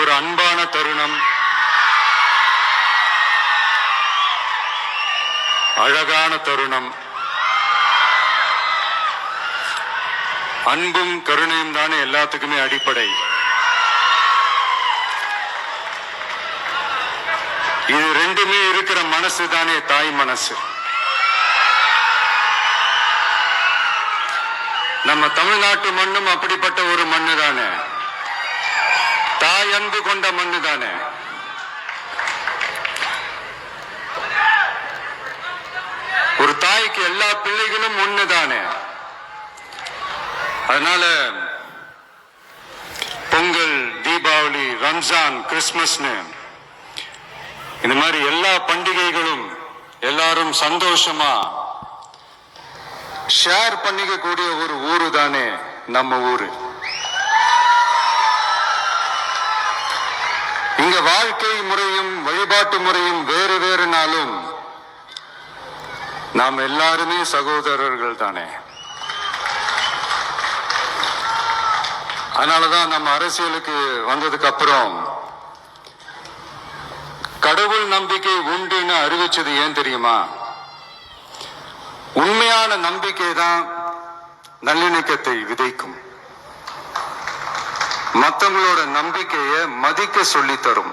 ஒரு அன்பான தருணம், அழகான தருணம். அன்பும் கருணையும் தானே எல்லாத்துக்குமே அடிப்படை. இது ரெண்டுமே இருக்கிற மனசு தானே தாய் மனசு. நம்ம தமிழ்நாட்டு மண்ணும் அப்படிப்பட்ட ஒரு மண்ணு தானே, தாய் அன்பு கொண்ட மண்ணு தானே. ஒரு தாய்க்கு எல்லா பிள்ளைகளும் ஒண்ணு தானே. அதனால பொங்கல், தீபாவளி, ரம்ஜான், கிறிஸ்துமஸ்னு இந்த மாதிரி எல்லா பண்டிகைகளும் எல்லாரும் சந்தோஷமா ஷேர் பண்ணிக்க கூடிய ஒரு ஊரு தானே நம்ம ஊரு. இங்க வாழ்க்கை முறையும் வழிபாட்டு முறையும் வேறு வேறுனாலும் நாம் எல்லாருமே சகோதரர்கள் தானே. அதனாலதான் நம்ம அரசியலுக்கு வந்ததுக்கு அப்புறம் கடவுள் நம்பிக்கை உண்டுன்னு அறிவிச்சது ஏன் தெரியுமா? உண்மையான நம்பிக்கை தான் நல்லிணக்கத்தை விதைக்கும், மற்றவங்களோட நம்பிக்கையை மதிக்க சொல்லி தரும்.